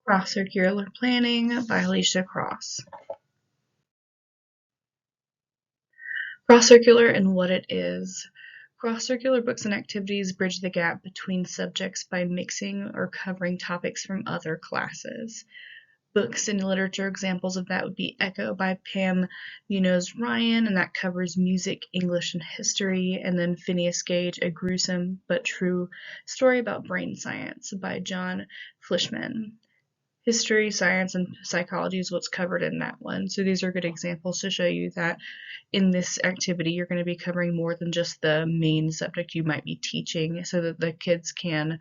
Cross-Curricular Planning by Alicia Cross. Cross-curricular and what it is. Cross-curricular books and activities bridge the gap between subjects by mixing or covering topics from other classes. Books and literature examples of that would be Echo by Pam Munoz-Ryan, and that covers music, English, and history, and then Phineas Gage, A Gruesome But True Story About Brain Science by John Fleischman. History, science, and psychology is what's covered in that one. So these are good examples to show you that in this activity you're going to be covering more than just the main subject you might be teaching, so that the kids can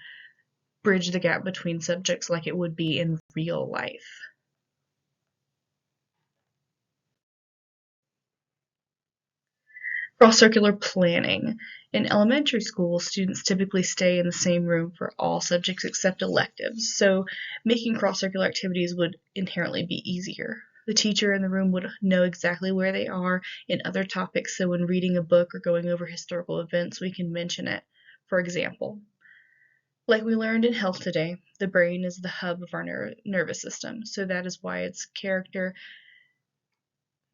bridge the gap between subjects like it would be in real life. Cross-curricular planning. In elementary school, students typically stay in the same room for all subjects except electives, so making cross-curricular activities would inherently be easier. The teacher in the room would know exactly where they are in other topics, so when reading a book or going over historical events, we can mention it. For example, like we learned in health today, the brain is the hub of our nervous system, so that is why its character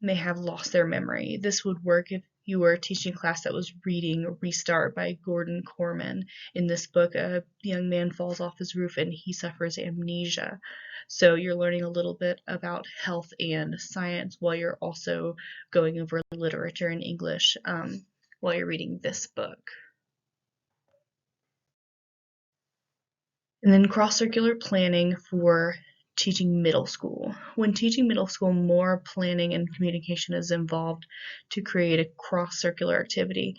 may have lost their memory. This would work if you were teaching a class that was reading Restart by Gordon Corman. In this book, a young man falls off his roof and he suffers amnesia. So you're learning a little bit about health and science while you're also going over literature and English while you're reading this book. And then cross-curricular planning for teaching middle school. When teaching middle school, more planning and communication is involved to create a cross-curricular activity.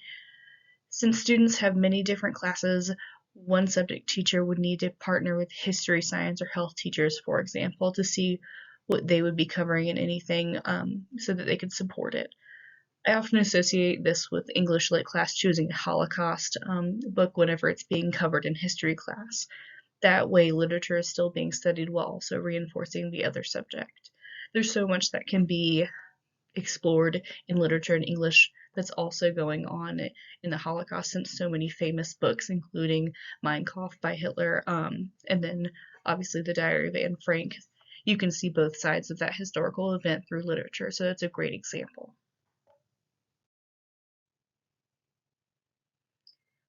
Since students have many different classes, one subject teacher would need to partner with history, science, or health teachers, for example, to see what they would be covering in anything so that they could support it. I often associate this with English Lit class choosing a Holocaust book whenever it's being covered in history class. That way, literature is still being studied while also reinforcing the other subject. There's so much that can be explored in literature and English that's also going on in the Holocaust, since so many famous books, including Mein Kampf by Hitler, and then obviously the Diary of Anne Frank. You can see both sides of that historical event through literature, so that's a great example.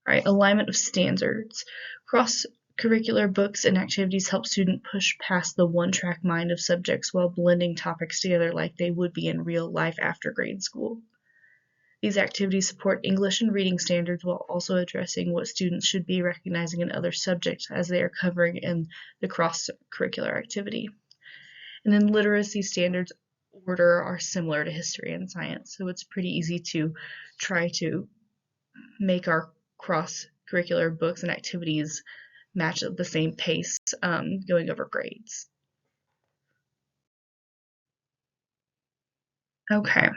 All right, alignment of standards. Cross-curricular books and activities help students push past the one-track mind of subjects while blending topics together like they would be in real life after grade school. These activities support English and reading standards while also addressing what students should be recognizing in other subjects as they are covering in the cross-curricular activity. And then literacy standards order are similar to history and science, so it's pretty easy to try to make our cross-curricular books and activities match at the same pace going over grades. Okay,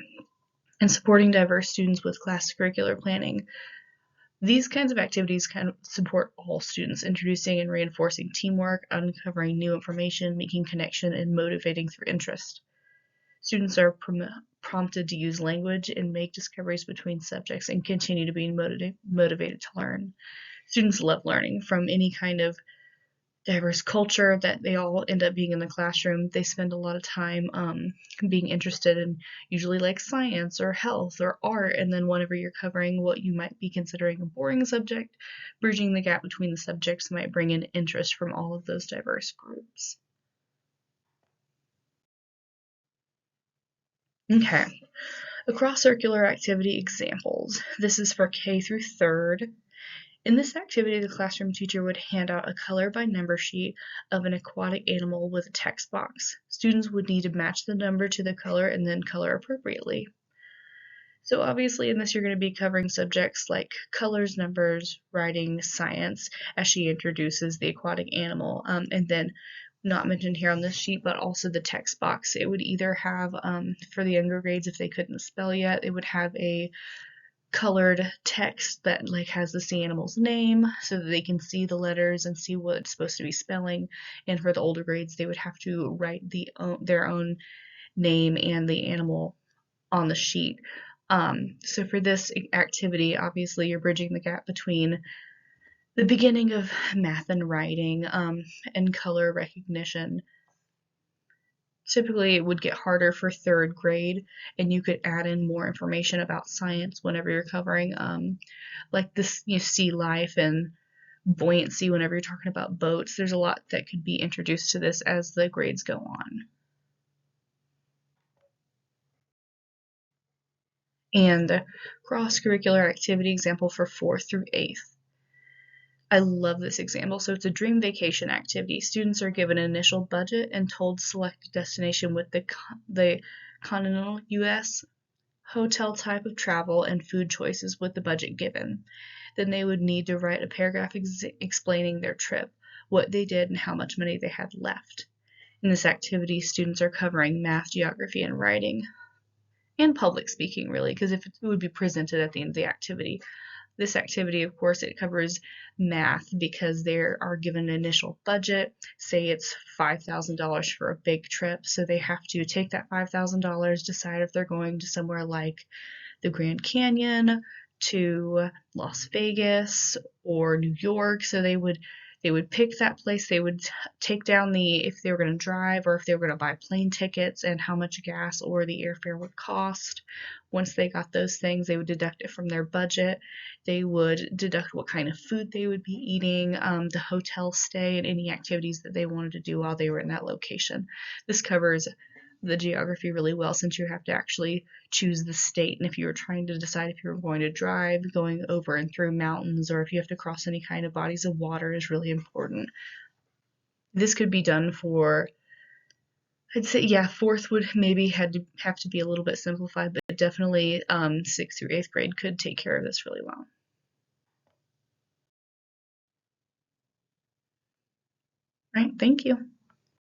and supporting diverse students with class-curricular planning. These kinds of activities kind of support all students, introducing and reinforcing teamwork, uncovering new information, making connection, and motivating through interest. Students are prompted to use language and make discoveries between subjects and continue to be motivated to learn. Students love learning from any kind of diverse culture that they all end up being in the classroom. They spend a lot of time being interested in usually like science or health or art, and then whenever you're covering what you might be considering a boring subject, bridging the gap between the subjects might bring in interest from all of those diverse groups. Okay, the cross-curricular activity examples. This is for K through 3rd. In this activity, the classroom teacher would hand out a color by number sheet of an aquatic animal with a text box. Students would need to match the number to the color and then color appropriately. So obviously in this you're going to be covering subjects like colors, numbers, writing, science, as she introduces the aquatic animal, and then not mentioned here on this sheet, but also the text box. It would either have, for the younger grades, if they couldn't spell yet, it would have a colored text that like has the sea animal's name so that they can see the letters and see what it's supposed to be spelling. And for the older grades, they would have to write their own name and the animal on the sheet. So for this activity, obviously you're bridging the gap between the beginning of math and writing and color recognition. Typically, it would get harder for third grade, and you could add in more information about science whenever you're covering, like this, sea life and buoyancy whenever you're talking about boats. There's a lot that could be introduced to this as the grades go on. And cross-curricular activity example for 4th through 8th. I love this example. So it's a dream vacation activity. Students are given an initial budget and told to select a destination with the continental U.S., hotel type of travel, and food choices with the budget given. Then they would need to write a paragraph explaining their trip, what they did, and how much money they had left. In this activity, students are covering math, geography, and writing, and public speaking, really, because if it would be presented at the end of the activity. This activity, of course, it covers math because they are given an initial budget. Say it's $5,000 for a big trip, so they have to take that $5,000, decide if they're going to somewhere like the Grand Canyon, to Las Vegas, or New York. So they would pick that place. They would take down if they were going to drive or if they were going to buy plane tickets and how much gas or the airfare would cost. Once they got those things, they would deduct it from their budget. They would deduct what kind of food they would be eating, the hotel stay, and any activities that they wanted to do while they were in that location. This covers the geography really well, since you have to actually choose the state, and if you were trying to decide if you were going to drive, going over and through mountains, or if you have to cross any kind of bodies of water is really important. This could be done for, I'd say, yeah, 4th would maybe have to be a little bit simplified, but definitely 6th through 8th grade could take care of this really well. All right, thank you.